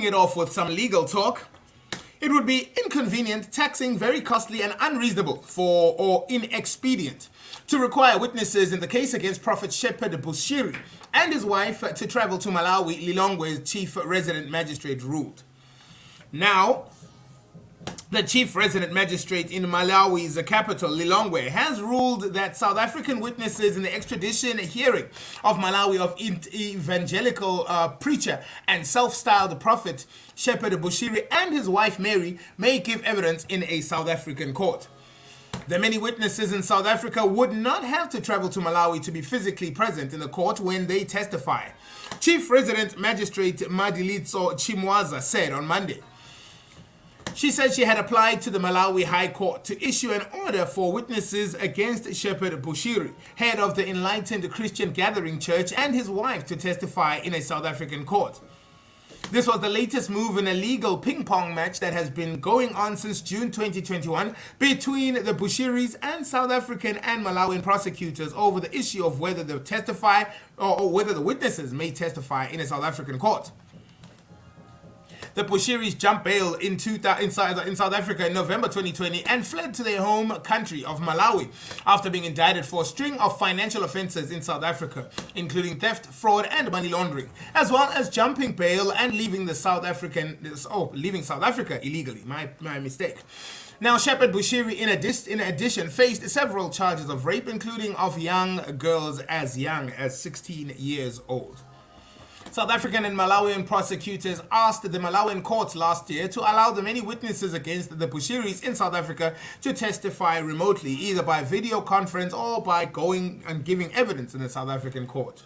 Kicking it off with some legal talk. It would be inconvenient, taxing, very costly and unreasonable or inexpedient to require witnesses in the case against Prophet Shepherd Bushiri and his wife to travel to Malawi, Lilongwe's chief resident magistrate ruled. Now, the chief resident magistrate in Malawi's capital, Lilongwe, has ruled that South African witnesses in the extradition hearing of Malawi of evangelical preacher and self-styled prophet Shepherd Bushiri and his wife Mary may give evidence in a South African court. The many witnesses in South Africa would not have to travel to Malawi to be physically present in the court when they testify. Chief Resident Magistrate Madilitso Chimwaza said on Monday. She said she had applied to the Malawi High Court to issue an order for witnesses against Shepherd Bushiri, head of the Enlightened Christian Gathering Church, and his wife to testify in a South African court. This was the latest move in a legal ping-pong match that has been going on since June 2021 between the Bushiris and South African and Malawian prosecutors over the issue of whether they testify or whether the witnesses may testify in a South African court. The Bushiris jumped bail in South Africa in November 2020 and fled to their home country of Malawi after being indicted for a string of financial offences in South Africa, including theft, fraud, and money laundering, as well as jumping bail and leaving South Africa illegally. My mistake. Now, Shepherd Bushiri, in addition, faced several charges of rape, including of young girls as young as 16 years old. South African and Malawian prosecutors asked the Malawian courts last year to allow the many witnesses against the Bushiris in South Africa to testify remotely, either by video conference or by going and giving evidence in the South African court.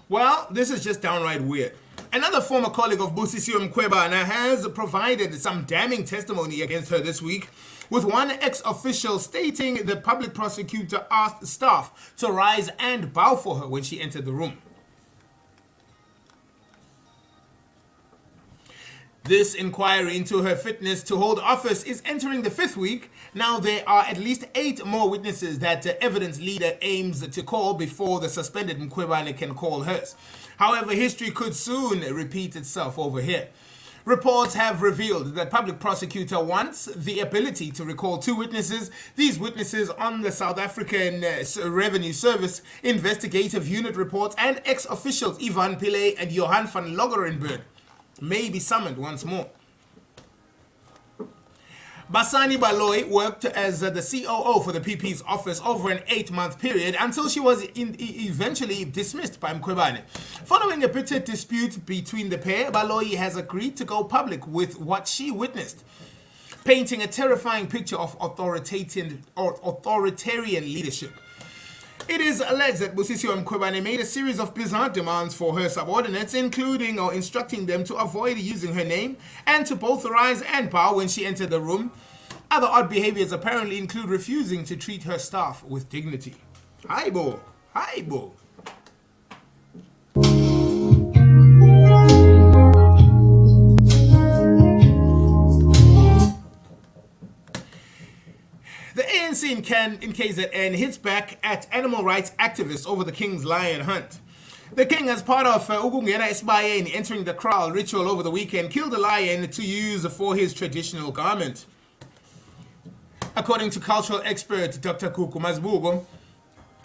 Well, this is just downright weird. Another former colleague of Busisiwe Mkhwebane has provided some damning testimony against her this week, with one ex-official stating the public prosecutor asked staff to rise and bow for her when she entered the room. This inquiry into her fitness to hold office is entering the 5th week. Now there are at least 8 more witnesses that the evidence leader aims to call before the suspended Mkhwebane can call hers. However, history could soon repeat itself over here. Reports have revealed that public prosecutor wants the ability to recall 2 witnesses. These witnesses on the South African Revenue Service investigative unit reports and ex-officials Ivan Pillay and Johan van Loggerenberg may be summoned once more. Basani Baloyi worked as the COO for the PP's office over an 8-month period until she was eventually dismissed by Mkhwebane. Following a bitter dispute between the pair, Baloyi has agreed to go public with what she witnessed, painting a terrifying picture of authoritarian leadership. It is alleged that Busisiwe Mkhwebane made a series of bizarre demands for her subordinates, including or instructing them to avoid using her name and to both rise and bow when she entered the room. Other odd behaviors apparently include refusing to treat her staff with dignity. Haibo, haibo. The ANC in KZN hits back at animal rights activists over the king's lion hunt. The king, as part of Ukungena Esibayeni, entering the kraal ritual over the weekend, killed a lion to use for his traditional garment. According to cultural expert Dr. Kuku Mazbugo,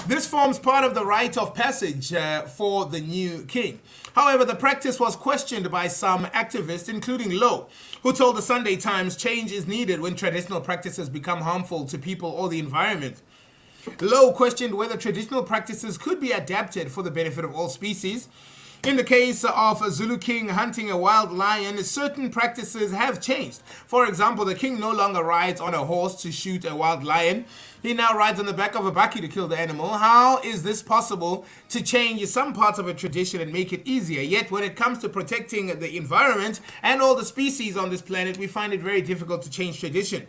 this forms part of the rite of passage for the new king. However, the practice was questioned by some activists, including Lowe, who told the Sunday Times change is needed when traditional practices become harmful to people or the environment. Lowe questioned whether traditional practices could be adapted for the benefit of all species. In the case of Zulu king hunting a wild lion, certain practices have changed. For example, the king no longer rides on a horse to shoot a wild lion. He now rides on the back of a bakkie to kill the animal. How is this possible to change some parts of a tradition and make it easier? Yet when it comes to protecting the environment and all the species on this planet, we find it very difficult to change tradition.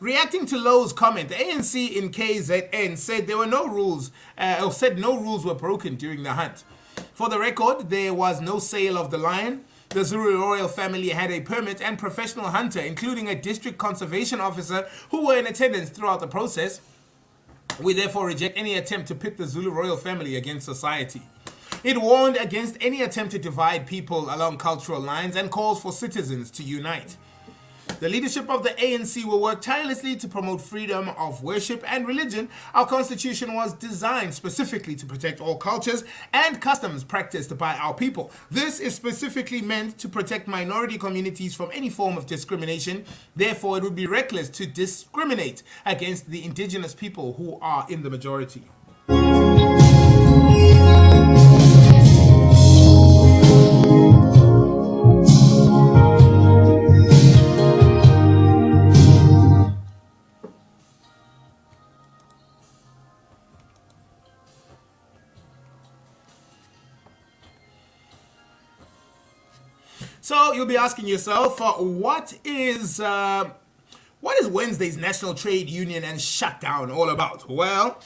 Reacting to Louw's comment, the ANC in KZN said there were no rules, said no rules were broken during the hunt. For the record, there was no sale of the lion. The Zulu royal family had a permit and professional hunter, including a district conservation officer, who were in attendance throughout the process. We therefore reject any attempt to pit the Zulu royal family against society. It warned against any attempt to divide people along cultural lines and calls for citizens to unite. The leadership of the ANC will work tirelessly to promote freedom of worship and religion. Our constitution was designed specifically to protect all cultures and customs practiced by our people. This is specifically meant to protect minority communities from any form of discrimination. Therefore, it would be reckless to discriminate against the indigenous people who are in the majority. So you'll be asking yourself, what is Wednesday's National Trade Union and Shutdown all about? Well,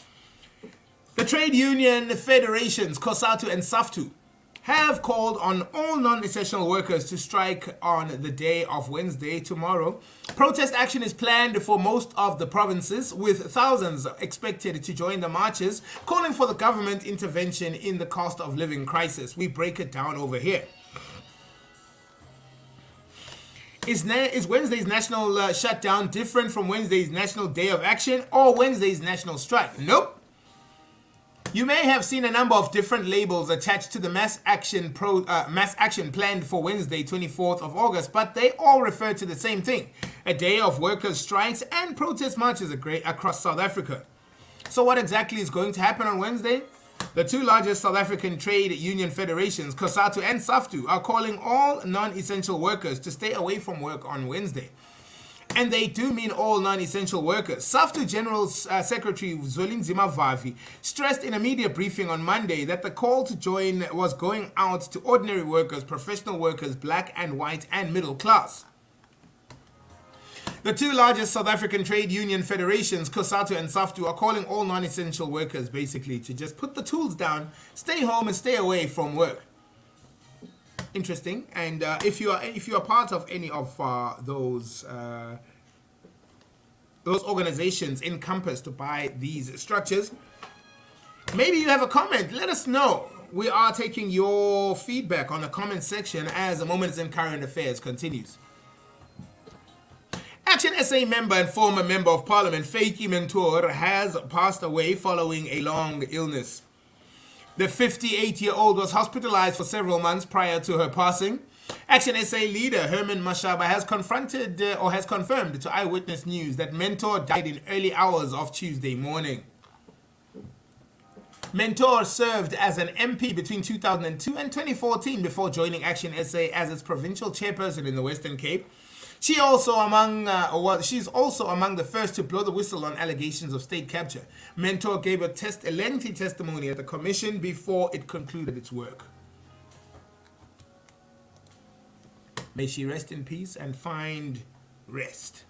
the trade union federations, COSATU and SAFTU, have called on all non-essential workers to strike on the day of Wednesday, tomorrow. Protest action is planned for most of the provinces, with thousands expected to join the marches, calling for the government intervention in the cost of living crisis. We break it down over here. Is Wednesday's national shutdown different from Wednesday's National Day of Action or Wednesday's national strike? Nope. You may have seen a number of different labels attached to the mass action planned for Wednesday, 24th of August, but they all refer to the same thing: a day of workers' strikes and protest marches across South Africa. So what exactly is going to happen on Wednesday? The two largest South African trade union federations, COSATU and SAFTU, are calling all non-essential workers to stay away from work on Wednesday. And they do mean all non-essential workers. SAFTU General Secretary Zwelinzima Vavi stressed in a media briefing on Monday that the call to join was going out to ordinary workers, professional workers, black and white and middle class. The two largest South African trade union federations, COSATU and SAFTU, are calling all non-essential workers basically to just put the tools down, stay home and stay away from work. Interesting. And if you are part of any of those organizations encompassed by these structures, maybe you have a comment. Let us know. We are taking your feedback on the comment section as the Moments in Current Affairs continues. Action SA member and former Member of Parliament Faith Mentor has passed away following a long illness. The 58-year-old was hospitalized for several months prior to her passing. Action SA leader Herman Mashaba has confirmed to Eyewitness News that Mentor died in early hours of Tuesday morning. Mentor served as an MP between 2002 and 2014 before joining Action SA as its provincial chairperson in the Western Cape. She's also among the first to blow the whistle on allegations of state capture. Mentor gave a lengthy testimony at the commission before it concluded its work. May she rest in peace and find rest.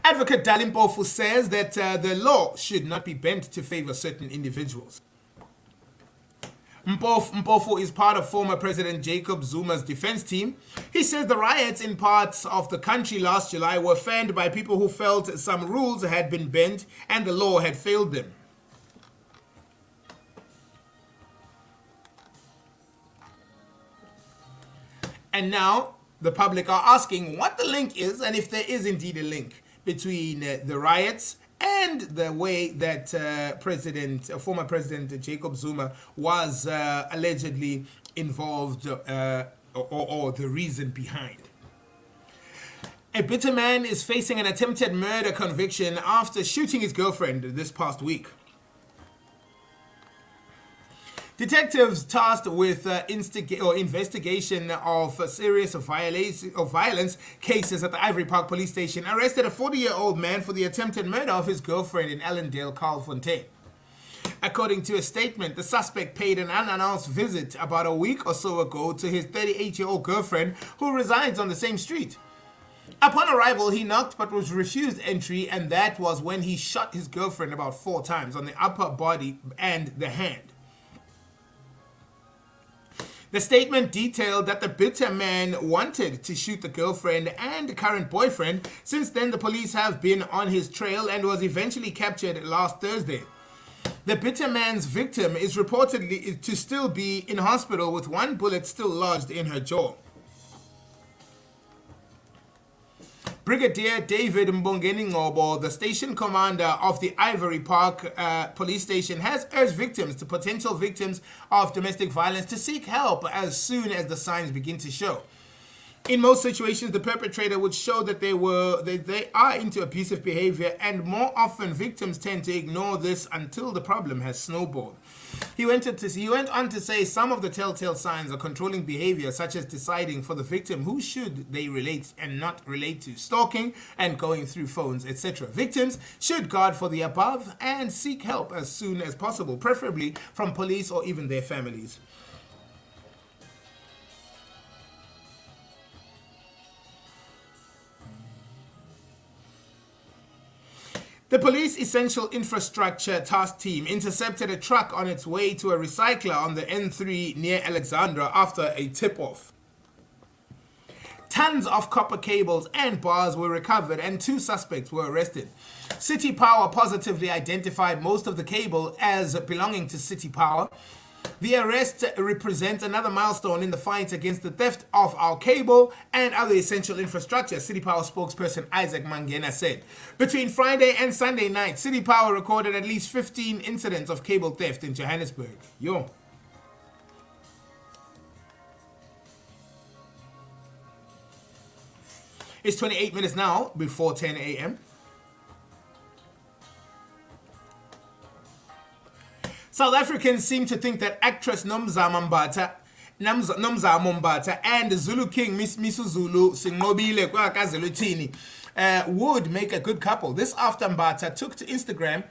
Advocate Dali Mpofu says that the law should not be bent to favor certain individuals. Mpofu is part of former President Jacob Zuma's defense team. He says the riots in parts of the country last July were fanned by people who felt some rules had been bent and the law had failed them. And now the public are asking what the link is, and if there is indeed a link between the riots and the way that former President Jacob Zuma was allegedly involved, or the reason behind. A bitter man is facing an attempted murder conviction after shooting his girlfriend this past week. Detectives tasked with investigation of serious violence cases at the Ivory Park police station arrested a 40-year-old man for the attempted murder of his girlfriend in Allendale, Carlfontein. According to a statement, the suspect paid an unannounced visit about a week or so ago to his 38-year-old girlfriend who resides on the same street. Upon arrival, he knocked but was refused entry, and that was when he shot his girlfriend about 4 times on the upper body and the hand. The statement detailed that the bitter man wanted to shoot the girlfriend and current boyfriend. Since then, the police have been on his trail and was eventually captured last Thursday. The bitter man's victim is reportedly to still be in hospital with 1 bullet still lodged in her jaw. Brigadier David Mbongeni Ngobo, the station commander of the Ivory Park police station, has urged potential victims of domestic violence to seek help as soon as the signs begin to show. In most situations, the perpetrator would show that they are into abusive behavior, and more often victims tend to ignore this until the problem has snowballed. He went on to say some of the telltale signs are controlling behavior, such as deciding for the victim who should they relate and not relate to, stalking and going through phones, etc. Victims should guard for the above and seek help as soon as possible, preferably from police or even their families. The Police Essential Infrastructure Task Team intercepted a truck on its way to a recycler on the N3 near Alexandra after a tip-off. Tons of copper cables and bars were recovered and 2 suspects were arrested. City Power positively identified most of the cable as belonging to City Power. The arrest represents another milestone in the fight against the theft of our cable and other essential infrastructure, City Power spokesperson Isaac Mangena said. Between Friday and Sunday night, City Power recorded at least 15 incidents of cable theft in Johannesburg. It's 28 minutes now before 10 a.m. South Africans seem to think that actress Nomzamo Mbatha and Zulu King Misuzulu Sinqobile Kwakazelutini would make a good couple. This after Mbatha took to Instagram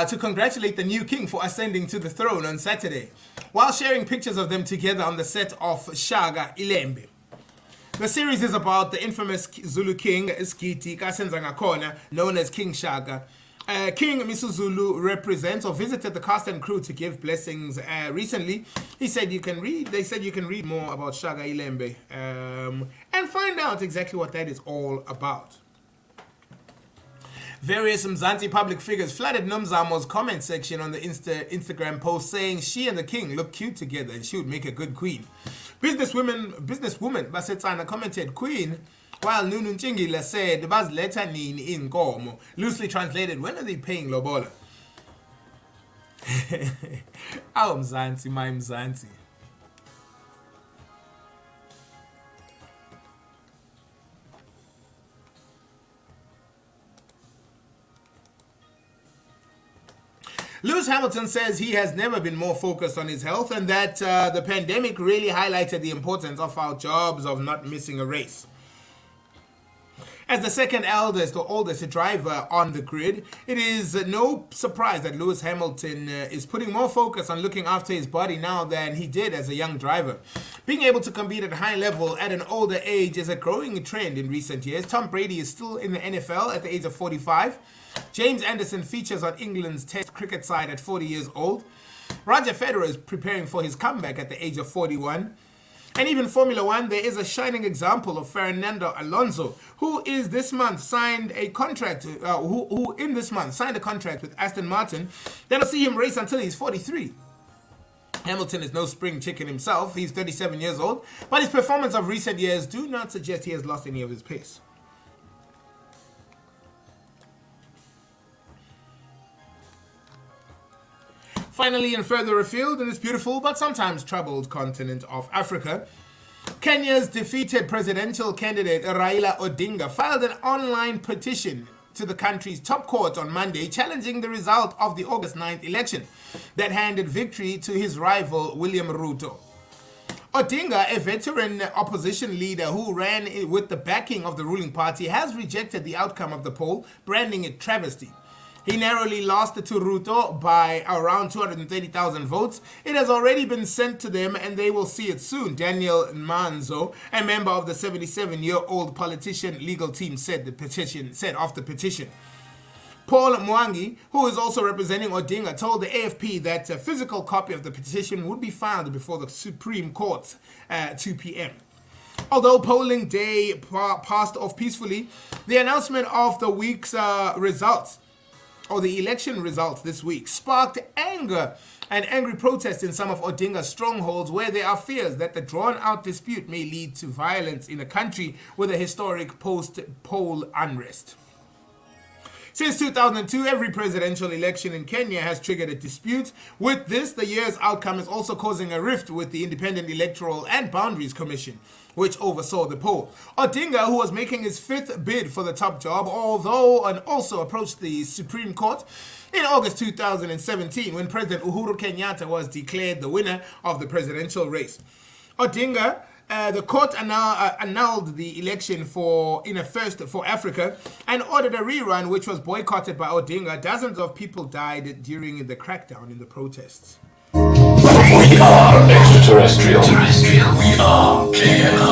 to congratulate the new king for ascending to the throne on Saturday, while sharing pictures of them together on the set of Shaka Ilembe. The series is about the infamous Zulu king, Skiti Kasenzangakona, known as King Shaka. King Misuzulu represents or visited the cast and crew to give blessings. Recently, they said you can read more about Shaka Ilembe and find out exactly what that is all about. Various Mzansi public figures flooded Nomzamo's comment section on the Instagram post, saying she and the king look cute together and she would make a good queen. Businesswoman Basetsana commented queen, while Nunu Nchingila said bazileta nini inkomo, loosely translated, when are they paying lobola? Aw Mzansi, my Mzansi. Lewis Hamilton says he has never been more focused on his health and that the pandemic really highlighted the importance of our jobs of not missing a race. As the second oldest driver on the grid, it is no surprise that Lewis Hamilton is putting more focus on looking after his body now than he did as a young driver. Being able to compete at a high level at an older age is a growing trend in recent years. Tom Brady is still in the NFL at the age of 45. James Anderson features on England's Test cricket side at 40 years old. Roger Federer is preparing for his comeback at the age of 41. And even Formula One, there is a shining example of Fernando Alonso, who this month signed a contract with Aston Martin that'll see him race until he's 43. Hamilton is no spring chicken himself. He's 37 years old, but his performance of recent years do not suggest he has lost any of his pace. Finally, and further afield in this beautiful but sometimes troubled continent of Africa, Kenya's defeated presidential candidate Raila Odinga filed an online petition to the country's top court on Monday, challenging the result of the August 9th election that handed victory to his rival William Ruto. Odinga, a veteran opposition leader who ran with the backing of the ruling party, has rejected the outcome of the poll, branding it travesty. He narrowly lost to Ruto by around 230,000 votes. It has already been sent to them and they will see it soon, Daniel Manzo, a member of the 77-year-old politician legal team, said of the petition. Paul Mwangi, who is also representing Odinga, told the AFP that a physical copy of the petition would be filed before the Supreme Court at 2 p.m. Although polling day passed off peacefully, the announcement of the week's results, or the election results this week, sparked anger and angry protests in some of Odinga's strongholds, where there are fears that the drawn-out dispute may lead to violence in a country with a historic post-poll unrest. Since 2002, every presidential election in Kenya has triggered a dispute. With this, the year's outcome is also causing a rift with the Independent Electoral and Boundaries Commission, which oversaw the poll. Odinga, who was making his fifth bid for the top job, also approached the Supreme Court in August 2017 when President Uhuru Kenyatta was declared the winner of the presidential race. Odinga, the court annulled the election in a first for Africa and ordered a rerun, which was boycotted by Odinga. Dozens of people died during the crackdown in the protests. We are extraterrestrial. We are KNI.